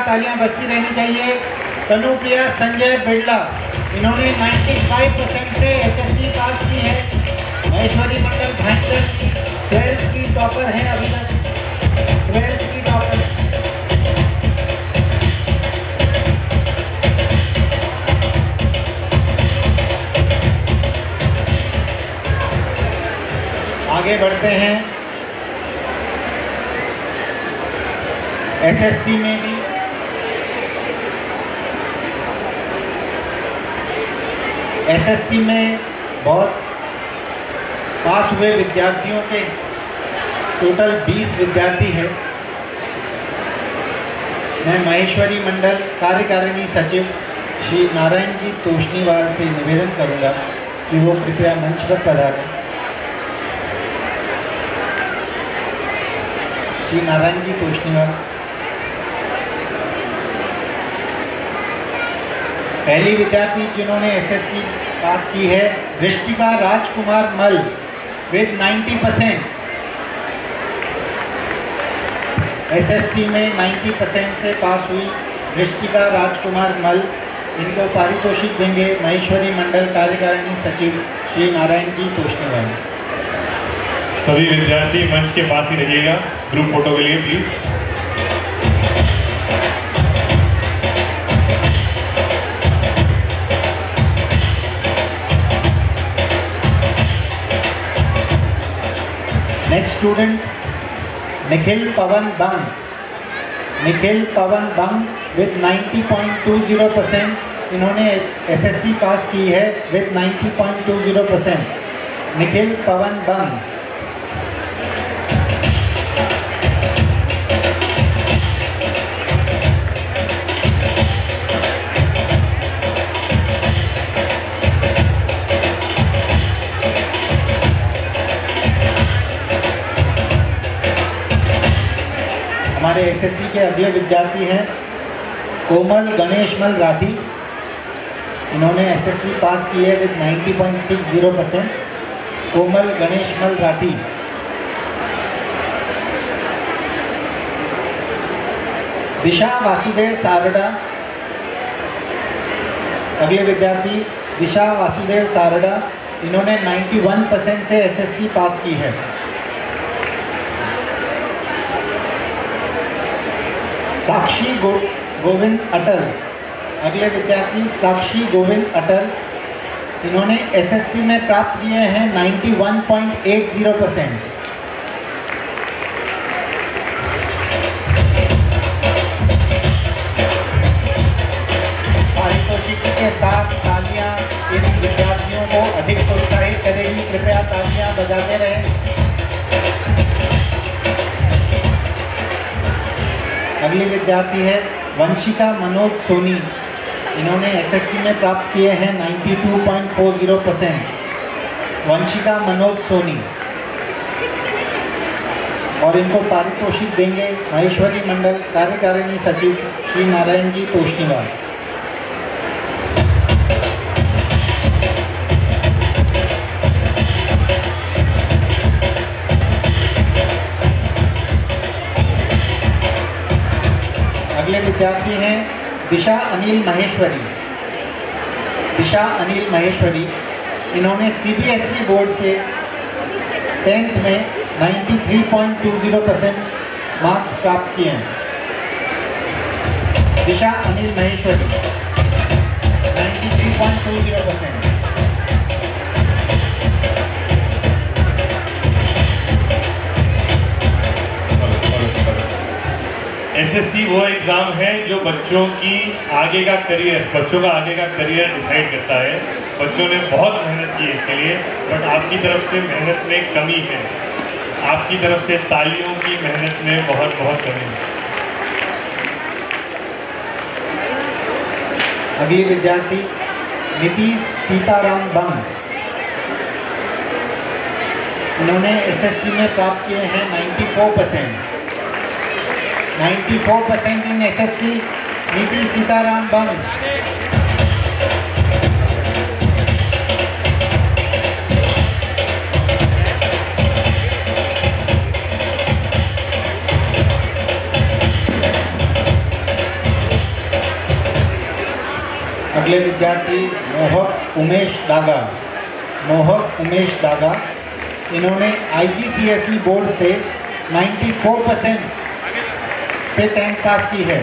तालियां बजती रहनी चाहिए। कनुप्रिया संजय बिड़ला, इन्होंने 95% से HSC पास की है। महेश्वरी मंडल भाईंदर 12th की टॉपर हैं अभी तक। 12th की टॉपर। आगे बढ़ते हैं। SSC में भी SSC में बहुत पास हुए विद्यार्थियों के टोटल 20 विद्यार्थी हैं। मैं महेश्वरी मंडल कार्यकारिणी सचिव श्री नारायण जी तोषनीवाल से निवेदन करूंगा कि वो कृपया मंच पर पधारें। श्री नारायण जी तोषनीवाल। पहली विद्यार्थी जिन्होंने SSC पास की है दृष्टिका राजकुमार मल विद 90%। SSC में 90% से पास हुई दृष्टिका राजकुमार मल। इनको पारितोषिक देंगे महेश्वरी मंडल कार्यकारिणी सचिव श्री नारायण जी तोषनीवाल। सभी विद्यार्थी मंच के पास ही रहिएगा ग्रुप फोटो के लिए please. Next student Nikhil Pawan Bang. Nikhil Pawan Bang with 90.20% इन्होंने एसएससी पास की है विद 90.20%। निखिल पवन बंग। हमारे एसएससी के अगले विद्यार्थी हैं कोमल गणेशमल राठी। इन्होंने एसएससी पास की है विद 90.60%। कोमल गणेशमल राठी। दिशा वासुदेव सारडा। अगले विद्यार्थी दिशा वासुदेव सारडा। इन्होंने 91% से एसएससी पास की है। साक्षी गोविंद अटल। अगले विद्यार्थी साक्षी गोविंद अटल। इन्होंने एसएससी में प्राप्त किए हैं 91.80%। पारितोषिक के साथ तालियां इन विद्यार्थियों को अधिक प्रोत्साहित करेगी। कृपया तालियां बजाते रहें। अगली विद्यार्थी है वंशिका मनोज सोनी। इन्होंने एसएससी में प्राप्त किए हैं 92.40%। वंशिका मनोज सोनी। और इनको पारितोषिक देंगे महेश्वरी मंडल कार्यकारिणी सचिव श्री नारायण जी तोष्णीवाल। अगले विद्यार्थी हैं दिशा अनिल महेश्वरी। दिशा अनिल महेश्वरी। इन्होंने सीबीएसई बोर्ड से 10th में 93.20% मार्क्स प्राप्त किए हैं। दिशा अनिल महेश्वरी 93.20%। एसएससी वो एग्ज़ाम है जो बच्चों का आगे का करियर डिसाइड करता है। बच्चों ने बहुत मेहनत की है इसके लिए, बट आपकी तरफ से मेहनत में कमी है। आपकी तरफ से तालियों की मेहनत में बहुत बहुत कमी है। अगली विद्यार्थी नीति सीताराम बंग। इन्होंने एसएससी में प्राप्त किए हैं 94%। 94% इन एसएससी। नीति सीताराम बंग। अगले विद्यार्थी मोहक उमेश डागा। मोहक उमेश डागा। इन्होंने आईजीसीएसई बोर्ड से 94% से 10th पास की है।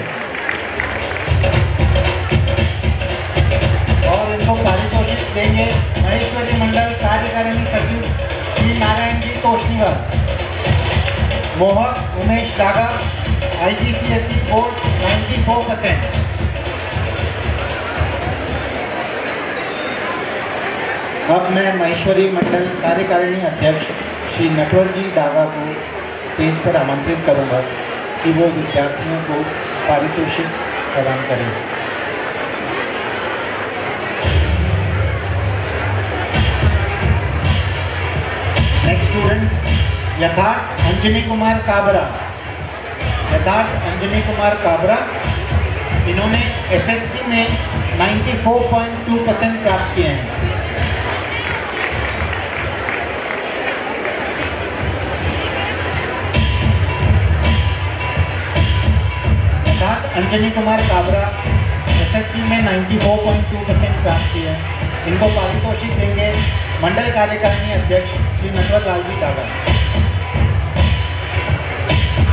और इनको पारितोषिक देंगे महेश्वरी मंडल कार्यकारिणी सचिव श्री नारायण जी तोष्णीवाल। मोहक उमेश डागा आईजीसीएसई बोर्ड 94%। अब मैं महेश्वरी मंडल कार्यकारिणी अध्यक्ष श्री नटवरजी डागा को स्टेज पर आमंत्रित करूंगा कि वो विद्यार्थियों को पारितोषिक प्रदान करें। नेक्स्ट स्टूडेंट यथार्थ अंजनी कुमार काबरा। यथार्थ अंजनी कुमार काबरा। इन्होंने एसएससी में 94.2% प्राप्त किए हैं। अंजनी कुमार काबरा एसएससी में 94.2% प्राप्त किए हैं। इनको पारितोषिक देंगे मंडल कार्यकारिणी अध्यक्ष श्री नटवर लाल जी डागा।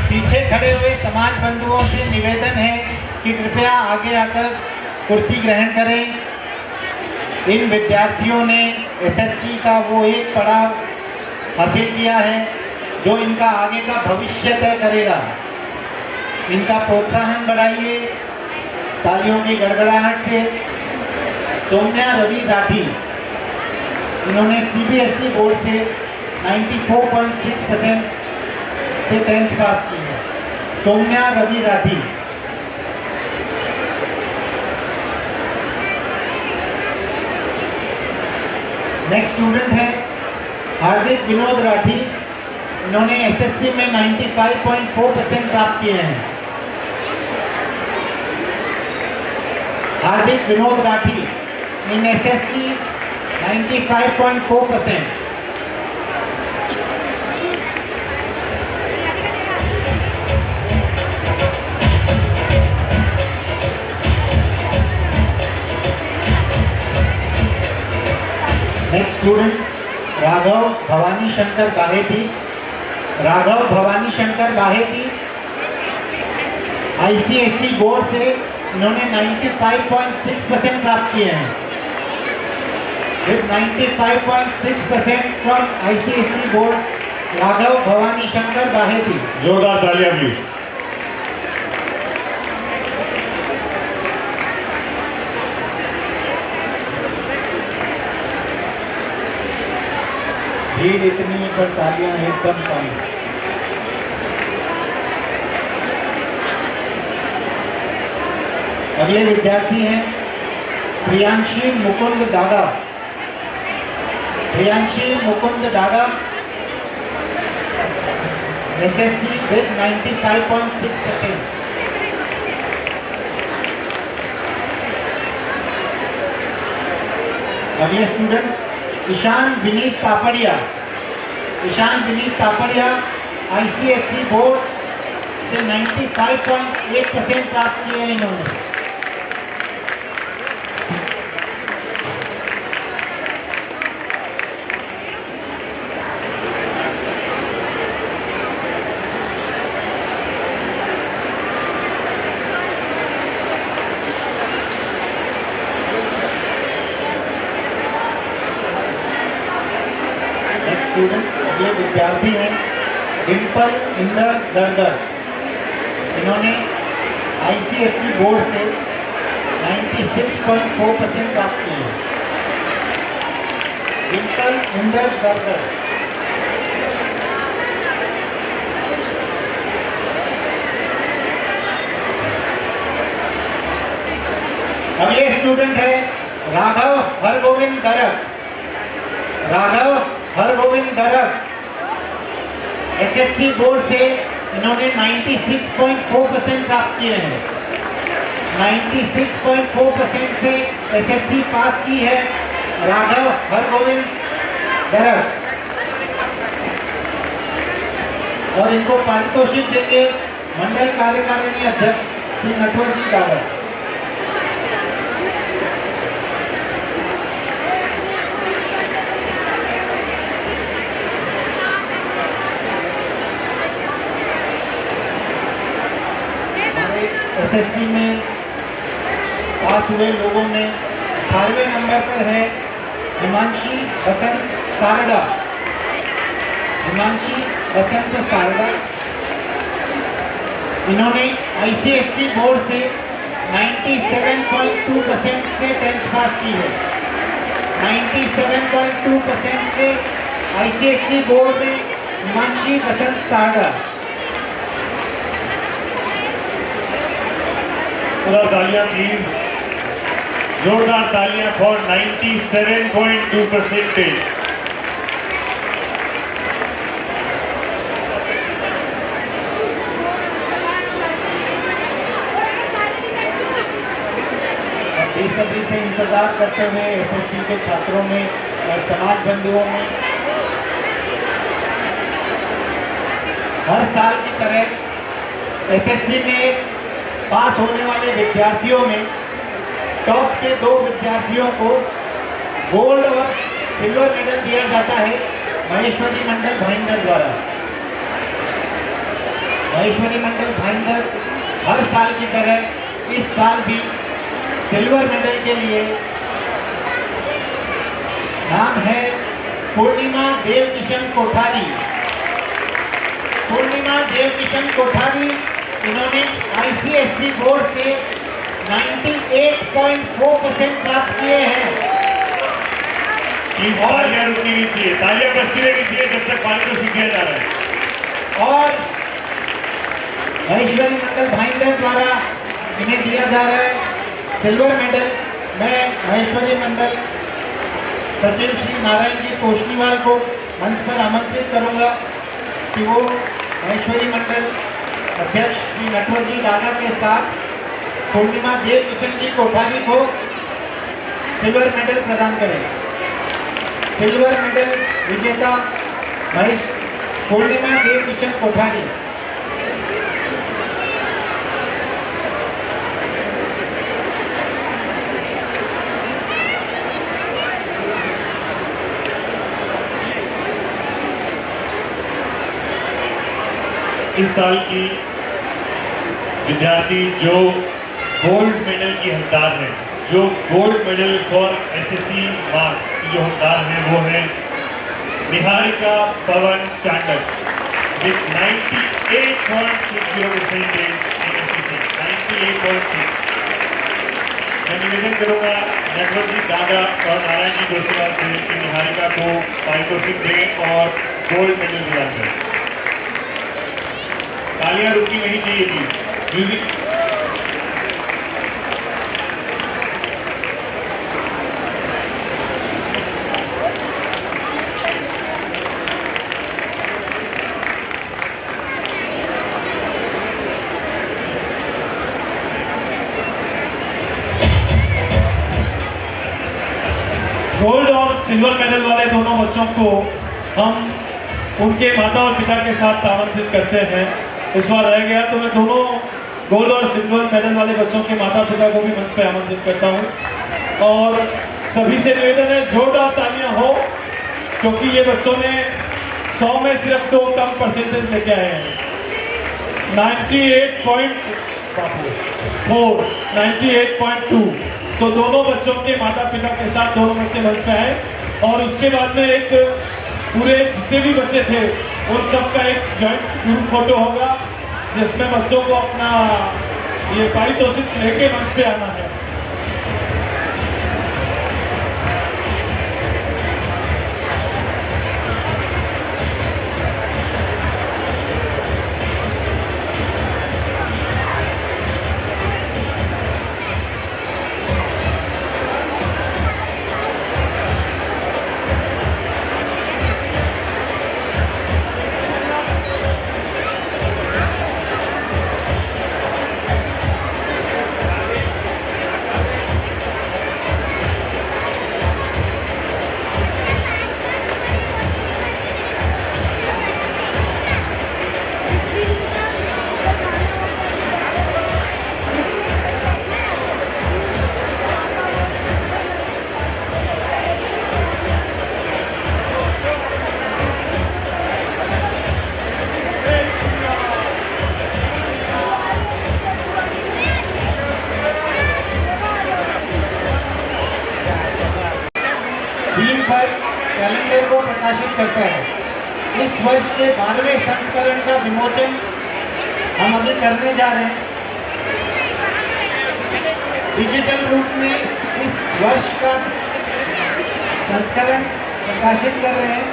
पीछे खड़े हुए समाज बंधुओं से निवेदन है कि कृपया आगे आकर कुर्सी ग्रहण करें। इन विद्यार्थियों ने एसएससी का वो एक पड़ाव हासिल किया है जो इनका आगे का भविष्य तय करेगा। इनका प्रोत्साहन बढ़ाइए तालियों की गड़गड़ाहट से। सौम्या रवि राठी, इन्होंने सीबीएसई बोर्ड से 94.6% से 10th पास की है। सौम्या रवि राठी। नेक्स्ट स्टूडेंट है हार्दिक विनोद राठी, इन्होंने एसएससी में 95.4% प्राप्त किए हैं। Hardik Vinod Rathi in SSC 95.4%। Next student Raghav Bhavani Shankar Baheti. Raghav Bhavani Shankar Baheti ICSE board से इन्होंने 95.6% प्राप्त किए हैं। With 95.6% from ICSE board Raghav Bhavani Shankar Baheti. जोरदार तालियां प्लीज। भीड़ इतनी है पर तालियां एकदम कम। अगले विद्यार्थी हैं प्रियांशी मुकुंद डागा। Priyanshi Mukund Daga SSC with 95.6%। अगले student Ishan Vineet Papadiya. Ishan Vineet Papadiya ICSE board से 95.8% प्राप्त किए हैं इन्होंने। स्टूडेंट ये विद्यार्थी हैं डिम्पल इंदर दरगर, इन्होंने आईसीएसई बोर्ड से 96.4% प्राप्त किए हैं। डिम्पल इंदर दरगर। अगले स्टूडेंट है राघव हरगोविंद दरक। राघव हरगोविंद दरक एसएससी बोर्ड से इन्होंने 96.4% प्राप्त किए हैं। 96.4% से एसएससी पास की है राघव हरगोविंद दरक। और इनको पारितोषिक देंगे मंडल कार्यकारिणी अध्यक्ष श्री नटवर जी डागा। एसएससी में पास हुए लोगों में 18वें नंबर पर है हिमांशी बसंत सारदा। हिमांशी बसंत सारदा, इन्होंने आईसीएसई बोर्ड से 97.2% से 10th पास की है। 97.2% से आईसीएसई बोर्ड में हिमांशी बसंत सारदा। जोरदार तालियां प्लीज। जोरदार तालियां फॉर 97.2%। बेसब्री से इंतजार करते हुए एसएससी के छात्रों में और समाज बंधुओं में हर साल की तरह एसएससी में पास होने वाले विद्यार्थियों में टॉप के 2 विद्यार्थियों को गोल्ड और सिल्वर मेडल दिया जाता है महेश्वरी मंडल भाईंदर द्वारा। महेश्वरी मंडल भाईंदर हर साल की तरह इस साल भी सिल्वर मेडल के लिए नाम है पूर्णिमा देव किशन कोठारी। पूर्णिमा देव किशन कोठारी, इन्होंने आईसीएसई बोर्ड से 98.4% प्राप्त किए हैं। तालियां रुकनी नहीं चाहिए, तालियां बजती रहनी चाहिए जब तक पारितोषिक दिया जा रहा है। और महेश्वरी मंडल भाईंदर द्वारा इन्हें दिया जा रहा है सिल्वर मेडल। मैं महेश्वरी मंडल सचिव श्री नारायण जी तोषनीवाल को मंच पर आमंत्रित करूंगा कि वो महेश्वरी मंडल अध्यक्ष श्री नटवर जी दादा के साथ पूर्णिमा देव किशन जी कोठारी को सिल्वर मेडल प्रदान करें। सिल्वर मेडल विजेता पूर्णिमा देव किशन कोठारी। इस साल की विद्यार्थी जो गोल्ड मेडल की हकदार है, जो gold medal for SSC marks की जो हकदार है वो है निहारिका पवन चांडक विथ 98.60% in SSC, 98.6। मैं निवेदन करूंगा नटवर जी दादा और नारायण जी तोषनीवाल से कि निहारिका को पारितोषिक दें और गोल्ड मेडल प्रदान करें। तालियां रुकनी नहीं चाहिए थी। म्यूजिक गोल्ड और सिल्वर मेडल वाले दोनों बच्चों को हम उनके माता और पिता के साथ आमंत्रित करते हैं। इस बार रह गया तो मैं दोनों गोल्ड और सिल्वर मेडल वाले बच्चों के माता पिता को भी मंच पे आमंत्रित करता हूं। और सभी से निवेदन है जोरदार तालियां हो, क्योंकि ये बच्चों ने 100 में सिर्फ 2 कम परसेंटेज लेके आए हैं। 98.2। तो दोनों बच्चों के माता पिता के साथ दोनों बच्चे मंच पे आए और उसके बाद में एक पूरे जितने भी बच्चे थे उन सबका एक जॉइंट ग्रुप फोटो होगा जिसमें बच्चों को अपना ये पारितोषिक लेके मंच पे आना है। कैलेंडर को प्रकाशित करता है। इस वर्ष के 12वें संस्करण का विमोचन हम अभी करने जा रहे हैं। डिजिटल रूप में इस वर्ष का संस्करण प्रकाशित कर रहे हैं।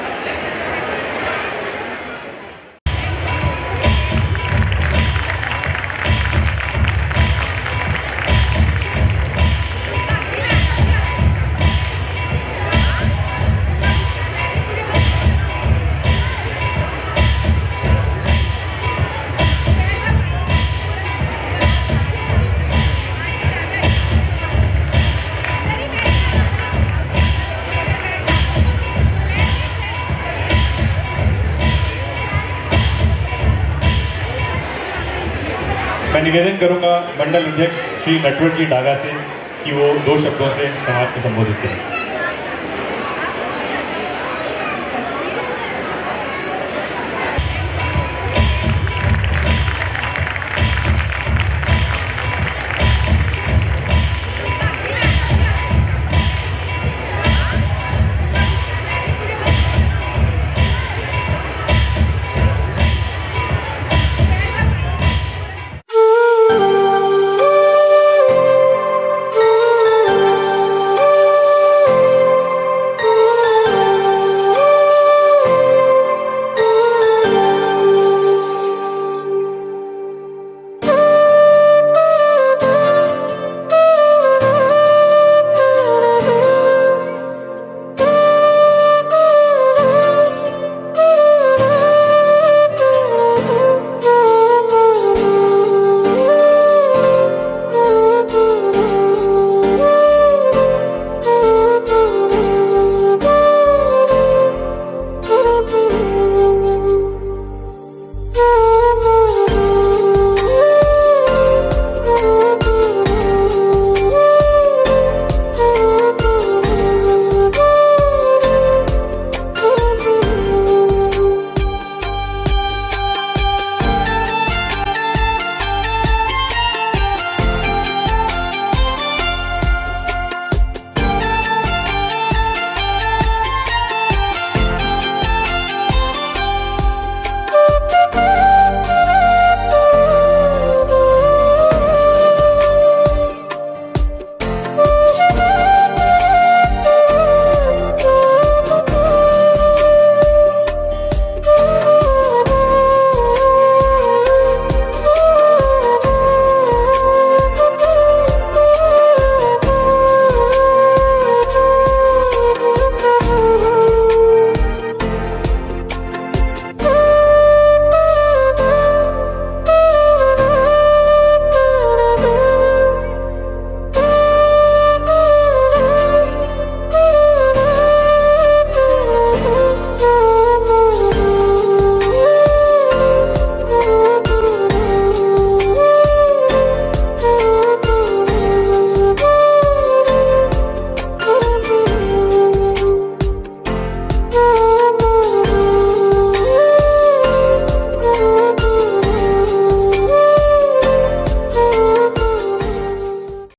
मैं निवेदन करूंगा मंडल अध्यक्ष श्री नटवर जी डागा से कि वो 2 शब्दों से समाज को संबोधित करें।